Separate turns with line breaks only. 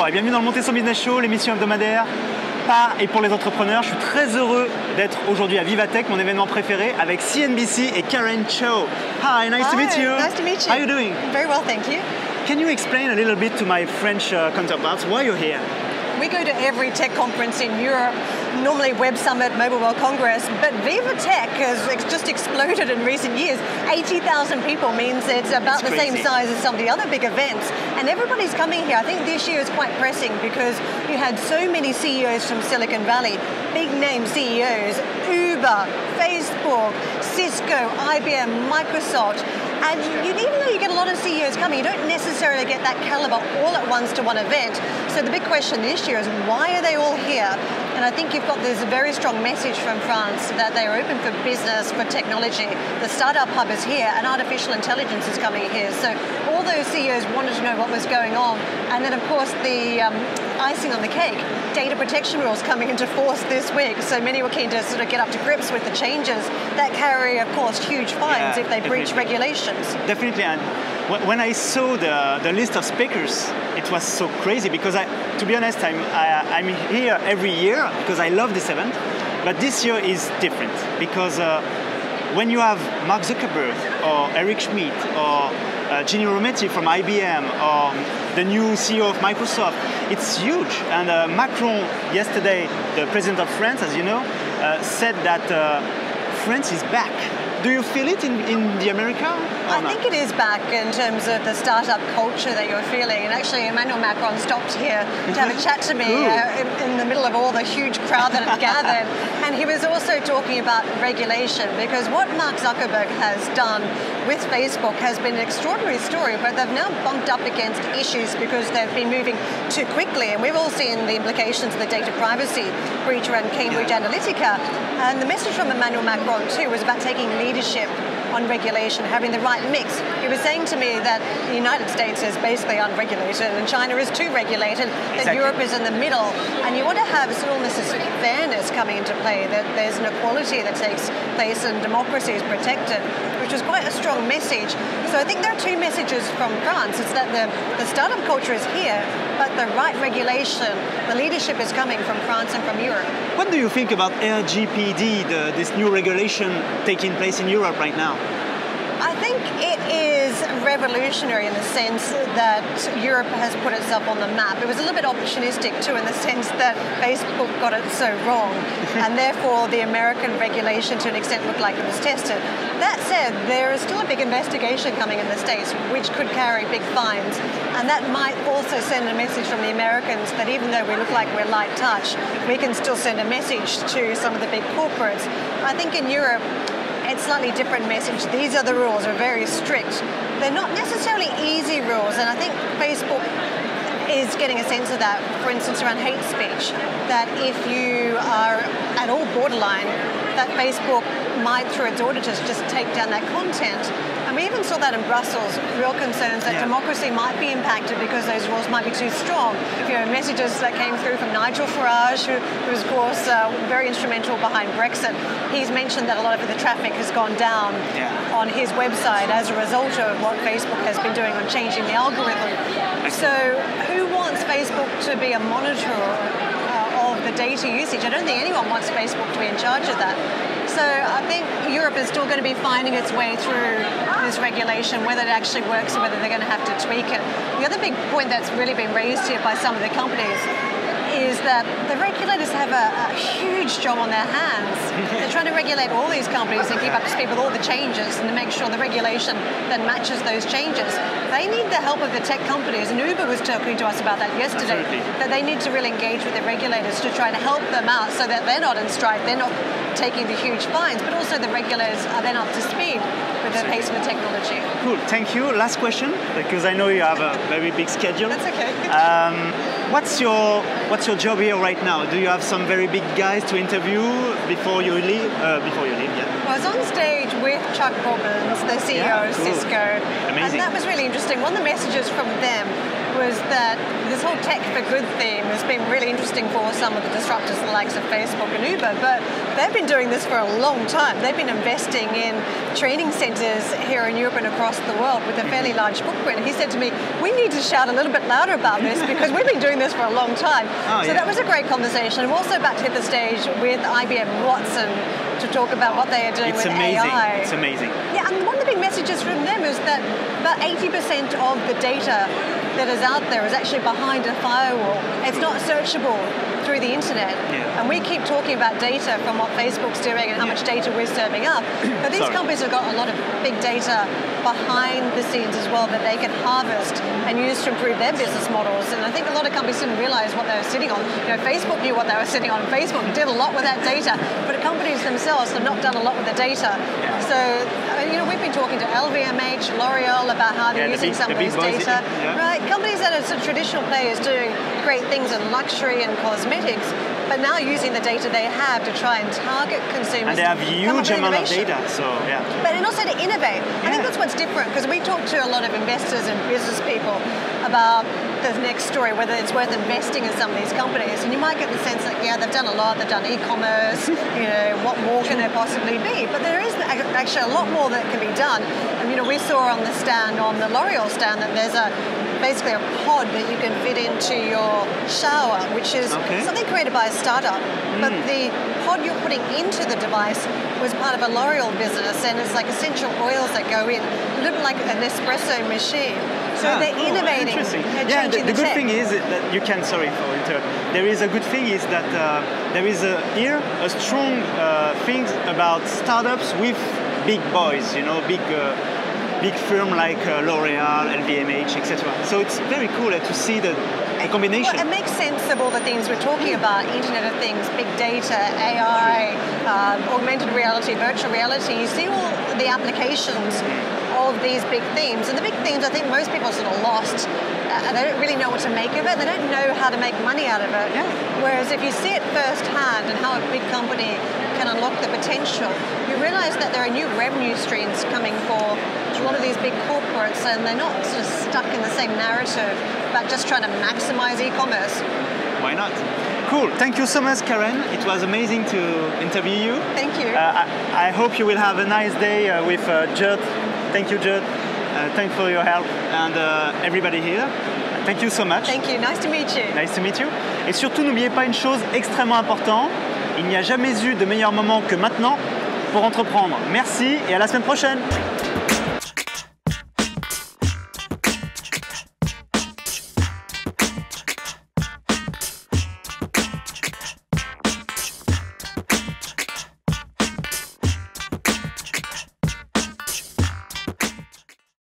Bonjour et bienvenue dans le Monter son Business Show, l'émission hebdomadaire par et pour les entrepreneurs. Je suis très heureux d'être aujourd'hui à Vivatech, mon événement préféré, avec CNBC et Karen Cho. Hi, nice to meet you.
Nice to meet you.
How are you doing?
Very well, thank you.
Can you explain a little bit to my French counterparts why you're here?
We go to every tech conference in Europe, normally Web Summit, Mobile World Congress, but Vivatech has just exploded in recent years. 80,000 people means it's about the same size as some of the other big events, and everybody's coming here. I think this year is quite pressing because you had so many CEOs from Silicon Valley, big name CEOs, Uber, Facebook, Cisco, IBM, Microsoft, and even though you get a lot of CEOs coming, you don't necessarily get that caliber all at once to one event. So the big question this year is, why are they all here? And I think you've got this very strong message from France that they are open for business, for technology. The startup hub is here, and artificial intelligence is coming here. So all those CEOs wanted to know what was going on. And then, of course, the icing on the cake, data protection rules coming into force this week. So many were keen to sort of get up to grips with the changes that carry, of course, huge fines if they breach regulations.
Definitely, and when I saw the list of speakers, it was so crazy because, to be honest, I'm here every year because I love this event. But this year is different because when you have Mark Zuckerberg or Eric Schmidt or Ginny Rometty from IBM or the new CEO of Microsoft, it's huge. And Macron yesterday, the president of France, as you know, said that France is back. Do you feel it in the America?
I think it is back in terms of the startup culture that you're feeling. And actually, Emmanuel Macron stopped here to have a chat to me in the middle of all the huge crowd that had gathered. And he was also talking about regulation, because what Mark Zuckerberg has done with Facebook has been an extraordinary story, but they've now bumped up against issues because they've been moving too quickly. And we've all seen the implications of the data privacy breach around Cambridge Analytica. And the message from Emmanuel Macron, too, was about taking leadership on regulation, having the right mix. He was saying to me that the United States is basically unregulated and China is too regulated, that Europe is in the middle. And you want to have almost this fairness coming into play, that there's an equality that takes place and democracy is protected, which was quite a strong message. So I think there are two messages from France. It's that the startup culture is here, but the right regulation, the leadership is coming from France and from Europe.
What do you think about RGPD, this new regulation taking place in Europe right now?
I think it is revolutionary in the sense that Europe has put itself on the map. It was a little bit opportunistic too, in the sense that Facebook got it so wrong, and therefore the American regulation to an extent looked like it was tested. That said, there is still a big investigation coming in the States which could carry big fines, and that might also send a message from the Americans that even though we look like we're light touch, we can still send a message to some of the big corporates. I think in Europe, it's a slightly different message. These are the rules, are very strict. They're not necessarily easy rules, and I think Facebook is getting a sense of that, for instance, around hate speech, that if you are at all borderline, that Facebook might, through its auditors, just take down that content. And we even saw that in Brussels, real concerns that democracy might be impacted because those rules might be too strong. You know, messages that came through from Nigel Farage, who was, of course, very instrumental behind Brexit. He's mentioned that a lot of the traffic has gone down on his website as a result of what Facebook has been doing on changing the algorithm. So who wants Facebook to be a monitor of the data usage? I don't think anyone wants Facebook to be in charge of that. So I think Europe is still going to be finding its way through this regulation, whether it actually works or whether they're going to have to tweak it. The other big point that's really been raised here by some of the companies is that the regulators have a huge job on their hands. They're trying to regulate all these companies and keep up to speed with all the changes and to make sure the regulation then matches those changes. They need the help of the tech companies, and Uber was talking to us about that yesterday, that they need to really engage with the regulators to try to help them out so that they're not in strife, they're not taking the huge fines, but also the regulators are then up to speed with the pace of the technology.
Cool, thank you. Last question, because I know you have a very big schedule.
That's okay.
What's your job here right now? Do you have some very big guys to interview before you leave? Well,
I was on stage with Chuck Robbins, the CEO of Cisco.
Amazing.
And that was really interesting. One of the messages from them was that this whole tech for good theme has been really interesting for some of the disruptors, the likes of Facebook and Uber, but they've been doing this for a long time. They've been investing in training centres here in Europe and across the world with a fairly large footprint. He said to me, we need to shout a little bit louder about this because we've been doing this for a long time. That was a great conversation. I'm also about to hit the stage with IBM Watson to talk about what they are doing with AI.
It's amazing.
Yeah, and one of the big messages from them is that about 80% of the data that is out there is actually behind a firewall. It's not searchable through the internet. And we keep talking about data from what Facebook's doing and how much data we're serving up. But these companies have got a lot of big data behind the scenes as well that they can harvest and use to improve their business models. And I think a lot of companies didn't realize what they were sitting on. Facebook knew what they were sitting on. Facebook did a lot with that data, but companies themselves have not done a lot with the data. So, we've been talking to LVMH, L'Oreal about how they're using some of those data. Right? Companies that are sort of traditional players doing great things in luxury and cosmetics, but now using the data they have to try and target consumers.
And they have huge amount of data, so yeah.
But and also to innovate. I think that's what's different, because we talk to a lot of investors and business people about the next story, whether it's worth investing in some of these companies. And you might get the sense that, they've done a lot, they've done e-commerce, what more can there possibly be? But there is actually a lot more that can be done. And, we saw on the stand, on the L'Oreal stand, that there's basically a pod that you can fit into your shower, which is something created by a startup. But the pod you're putting into the device was part of a L'Oreal business, and it's like essential oils that go in, a little like an espresso machine. So they're innovating.
The good thing is that you can, sorry for interrupt, there is a good thing is that there is here a strong thing about startups with big boys, big firm like L'Oreal, LVMH, etc. So it's very cool to see the combination.
Well, it makes sense of all the things we're talking about, Internet of Things, big data, AI, augmented reality, virtual reality. You see all the applications of these big themes. And the big themes, I think most people are sort of lost. They don't really know what to make of it. They don't know how to make money out of it. Whereas if you see it firsthand and how a big company can unlock the potential, you realize that there are new revenue streams coming for a lot of these big corporates, and they're not sort of stuck in the same narrative about just trying to maximize e-commerce.
Why not? Cool. Thank you so much, Karen. It was amazing to interview you.
Thank you.
I hope you will have a nice day with Judd. Thank you, Judd. Thanks for your help, and everybody here. Thank you so much.
Thank you. Nice to meet you.
Nice to meet you. Et surtout, n'oubliez pas une chose extrêmement importante. Il n'y a jamais eu de meilleur moment que maintenant pour entreprendre. Merci et à la semaine prochaine.